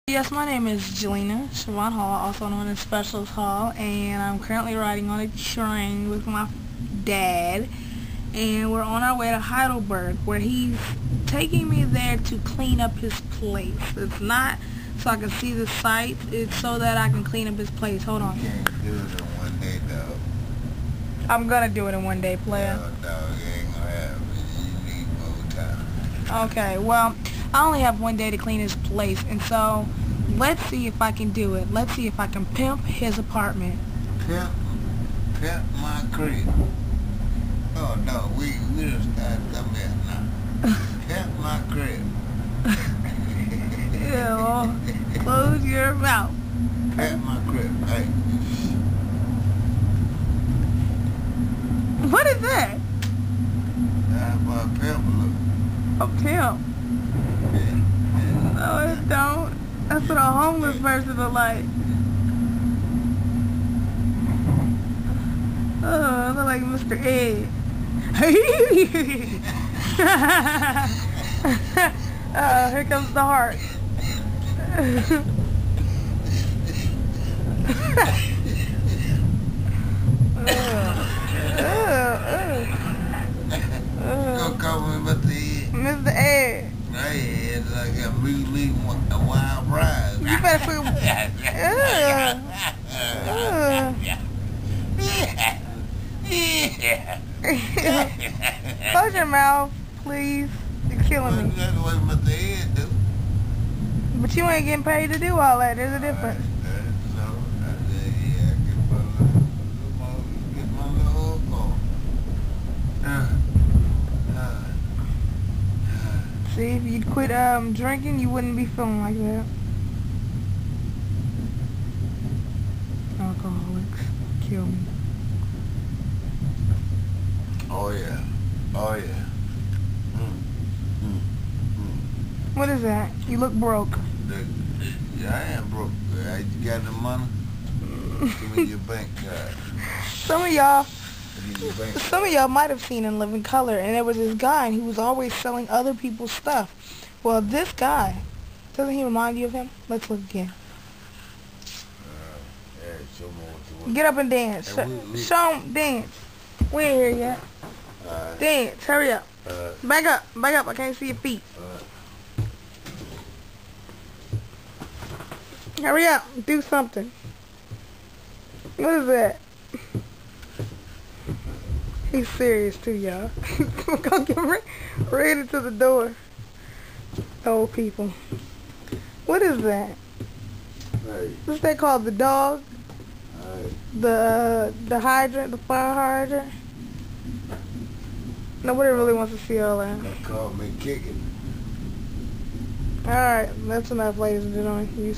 Yes, my name is Jelena Siobhan Hall, also known as Specials Hall, and I'm currently riding on a train with my dad, and we're on our way to Heidelberg, where he's taking me there to clean up his place. It's not so I can see the sights, it's so that I can clean up his place. Hold on. You can't do it in one day, dog. I'm gonna do it in one day, player. No, dog, you ain't gonna have it. You need more time. Okay, well, I only have one day to clean his place, and so let's see if I can do it. Let's see if I can pimp his apartment. Pimp my crib. Oh, no, we just started coming here now. Pimp my crib. Ew, close your mouth. Pimp my crib. Hey. What is that? That's what a pimp look. A pimp? Yeah. No, it don't. That's what a homeless person look like. Oh, I look like Mr. Ed. Here comes the heart. Don't call me Mr. Ed. Mr. Ed. Hey, it's like a me a wild prize. You better close your mouth, please. You're killing me. That's what Mr. Ed do. But you ain't getting paid to do all that. There's a difference. See, if you'd quit drinking, you wouldn't be feeling like that. Alcoholics kill me. Oh yeah. Oh yeah. What is that? You look broke. Yeah, I am broke. You got the money? Give me your bank card. Some of y'all might have seen In Living Color, and there was this guy, and he was always selling other people's stuff. Well, this guy, doesn't he remind you of him? Let's look again. Yeah, show me what you Get up and dance. Show him dance. We ain't here yet. Dance. Hurry up. Back up. Back up. I can't see your feet. Hurry up. Do something. What is that? He's serious too, y'all. We're gonna get ready to the door. Old people. What is that? Hey. What's that called? The dog? Hey. The hydrant? The fire hydrant? Nobody really wants to see all that. They call me kicking. Alright, that's enough, ladies and gentlemen. You